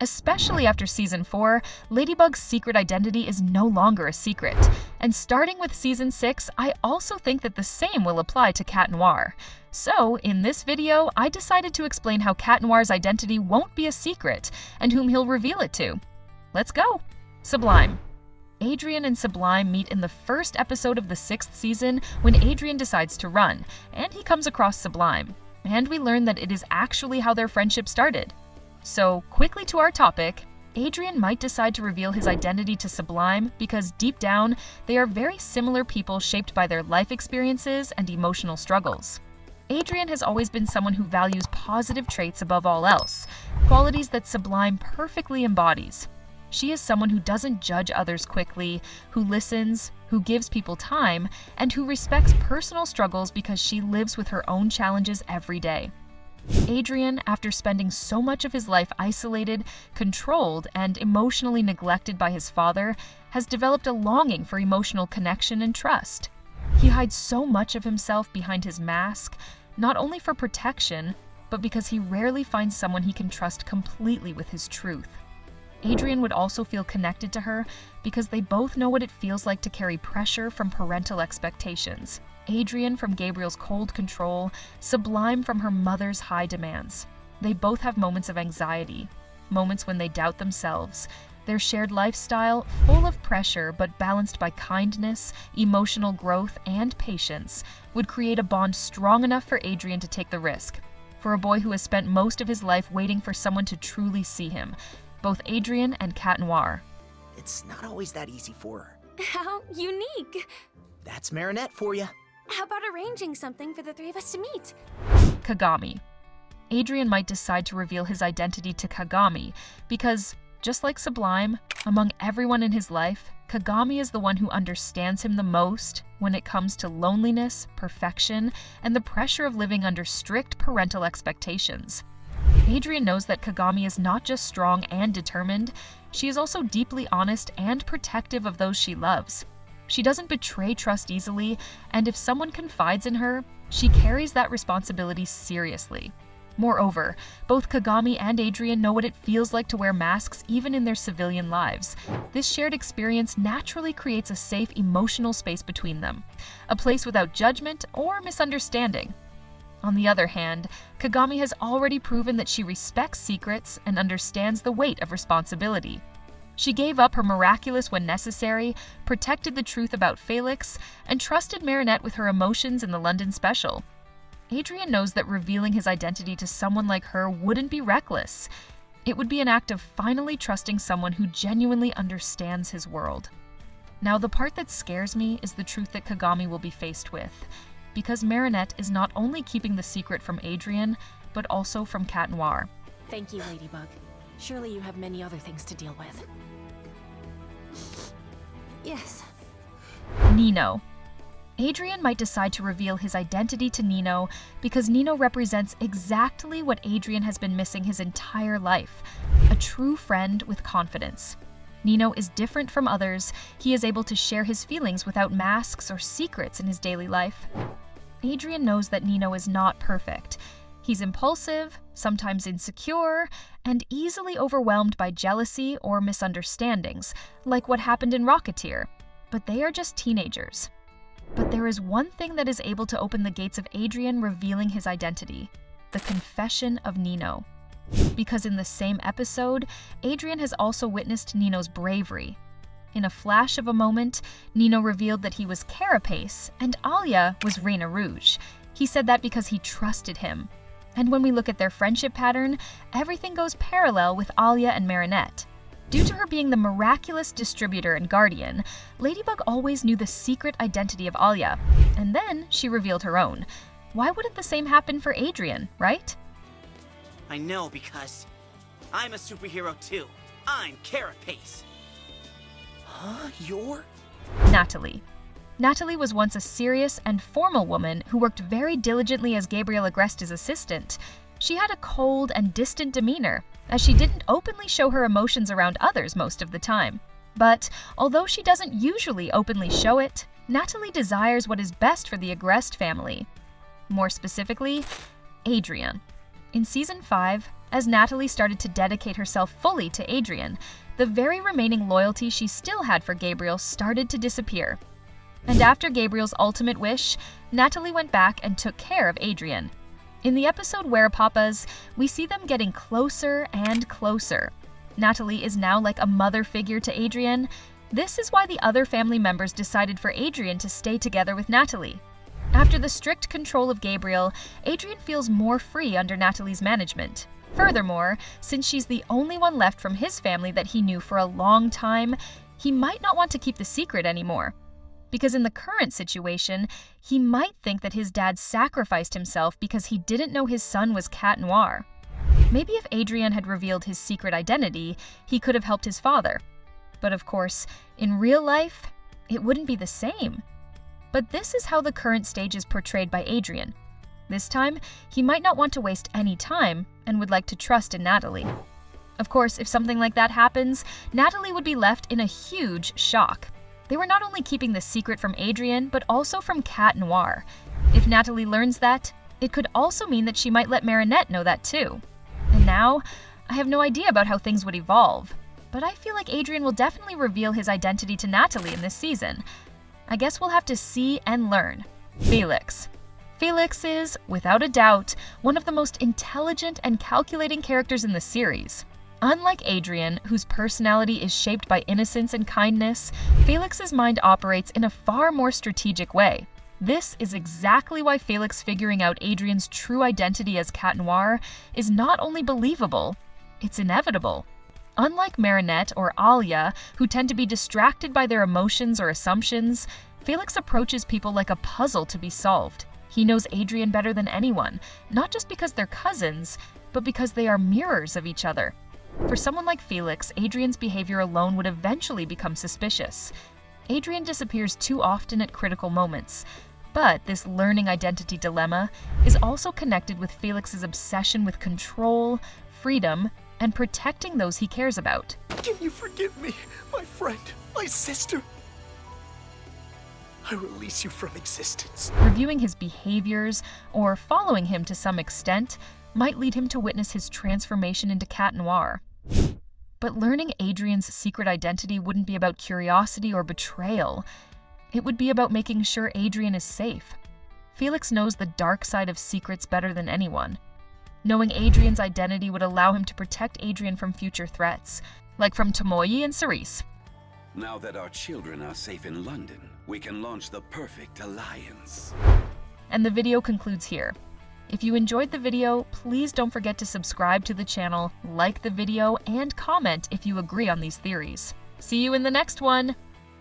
Especially after Season 4, Ladybug's secret identity is no longer a secret. And starting with Season 6, I also think that the same will apply to Cat Noir. So, in this video, I decided to explain how Cat Noir's identity won't be a secret, and whom he'll reveal it to. Let's go! Sublime. Adrien and Sublime meet in the first episode of the 6th season when Adrien decides to run, and he comes across Sublime. And we learn that it is actually how their friendship started. So, quickly to our topic, Adrien might decide to reveal his identity to Sublime because deep down, they are very similar people shaped by their life experiences and emotional struggles. Adrien has always been someone who values positive traits above all else, qualities that Sublime perfectly embodies. She is someone who doesn't judge others quickly, who listens, who gives people time, and who respects personal struggles because she lives with her own challenges every day. Adrien, after spending so much of his life isolated, controlled, and emotionally neglected by his father, has developed a longing for emotional connection and trust. He hides so much of himself behind his mask, not only for protection, but because he rarely finds someone he can trust completely with his truth. Adrien would also feel connected to her because they both know what it feels like to carry pressure from parental expectations. Adrien from Gabriel's cold control, Sublime from her mother's high demands. They both have moments of anxiety, moments when they doubt themselves. Their shared lifestyle, full of pressure but balanced by kindness, emotional growth, and patience, would create a bond strong enough for Adrien to take the risk. For a boy who has spent most of his life waiting for someone to truly see him, both Adrien and Cat Noir. It's not always that easy for her. How unique! That's Marinette for you. How about arranging something for the three of us to meet? Kagami. Adrien might decide to reveal his identity to Kagami because, just like Sublime, among everyone in his life, Kagami is the one who understands him the most when it comes to loneliness, perfection, and the pressure of living under strict parental expectations. Adrien knows that Kagami is not just strong and determined, she is also deeply honest and protective of those she loves. She doesn't betray trust easily, and if someone confides in her, she carries that responsibility seriously. Moreover, both Kagami and Adrien know what it feels like to wear masks even in their civilian lives. This shared experience naturally creates a safe emotional space between them, a place without judgment or misunderstanding. On the other hand, Kagami has already proven that she respects secrets and understands the weight of responsibility. She gave up her Miraculous when necessary, protected the truth about Felix, and trusted Marinette with her emotions in the London special. Adrien knows that revealing his identity to someone like her wouldn't be reckless. It would be an act of finally trusting someone who genuinely understands his world. Now, the part that scares me is the truth that Kagami will be faced with, because Marinette is not only keeping the secret from Adrien, but also from Cat Noir. Thank you, Ladybug. Surely you have many other things to deal with. Yes. Nino. Adrien might decide to reveal his identity to Nino because Nino represents exactly what Adrien has been missing his entire life, a true friend with confidence. Nino is different from others. He is able to share his feelings without masks or secrets in his daily life. Adrien knows that Nino is not perfect. He's impulsive, sometimes insecure, and easily overwhelmed by jealousy or misunderstandings, like what happened in Rocketeer. But they are just teenagers. But there is one thing that is able to open the gates of Adrien revealing his identity: the confession of Nino. Because in the same episode, Adrien has also witnessed Nino's bravery. In a flash of a moment, Nino revealed that he was Carapace and Alia was Reina Rouge. He said that because he trusted him. And when we look at their friendship pattern, everything goes parallel with Alia and Marinette. Due to her being the Miraculous distributor and guardian, Ladybug always knew the secret identity of Alia, and then she revealed her own. Why wouldn't the same happen for Adrien, right? I know, because I'm a superhero too. I'm Carapace. Huh? You're? Natalie. Natalie was once a serious and formal woman who worked very diligently as Gabriel Agreste's assistant. She had a cold and distant demeanor, as she didn't openly show her emotions around others most of the time. But although she doesn't usually openly show it, Natalie desires what is best for the Agreste family. More specifically, Adrien. In Season 5, as Natalie started to dedicate herself fully to Adrian, the very remaining loyalty she still had for Gabriel started to disappear. And after Gabriel's ultimate wish, Natalie went back and took care of Adrian. In the episode Werepapas, we see them getting closer and closer. Natalie is now like a mother figure to Adrian. This is why the other family members decided for Adrian to stay together with Natalie. After the strict control of Gabriel, Adrian feels more free under Natalie's management. Furthermore, since she's the only one left from his family that he knew for a long time, he might not want to keep the secret anymore. Because in the current situation, he might think that his dad sacrificed himself because he didn't know his son was Cat Noir. Maybe if Adrian had revealed his secret identity, he could have helped his father. But of course, in real life, it wouldn't be the same. But this is how the current stage is portrayed by Adrian. This time, he might not want to waste any time and would like to trust in Natalie. Of course, if something like that happens, Natalie would be left in a huge shock. They were not only keeping the secret from Adrian, but also from Cat Noir. If Natalie learns that, it could also mean that she might let Marinette know that too. And now, I have no idea about how things would evolve. But I feel like Adrian will definitely reveal his identity to Natalie in this season. I guess we'll have to see and learn. Felix. Felix is, without a doubt, one of the most intelligent and calculating characters in the series. Unlike Adrian, whose personality is shaped by innocence and kindness, Felix's mind operates in a far more strategic way. This is exactly why Felix figuring out Adrian's true identity as Cat Noir is not only believable, it's inevitable. Unlike Marinette or Alia, who tend to be distracted by their emotions or assumptions, Felix approaches people like a puzzle to be solved. He knows Adrian better than anyone, not just because they're cousins, but because they are mirrors of each other. For someone like Felix, Adrian's behavior alone would eventually become suspicious. Adrian disappears too often at critical moments. But this learning identity dilemma is also connected with Felix's obsession with control, freedom, and protecting those he cares about. Can you forgive me, my friend, my sister? I release you from existence. Reviewing his behaviors, or following him to some extent, might lead him to witness his transformation into Cat Noir. But learning Adrian's secret identity wouldn't be about curiosity or betrayal. It would be about making sure Adrian is safe. Felix knows the dark side of secrets better than anyone. Knowing Adrian's identity would allow him to protect Adrian from future threats, like from Tomoe and Cerise. Now that our children are safe in London, we can launch the perfect alliance. And the video concludes here. If you enjoyed the video, please don't forget to subscribe to the channel, like the video, and comment if you agree on these theories. See you in the next one!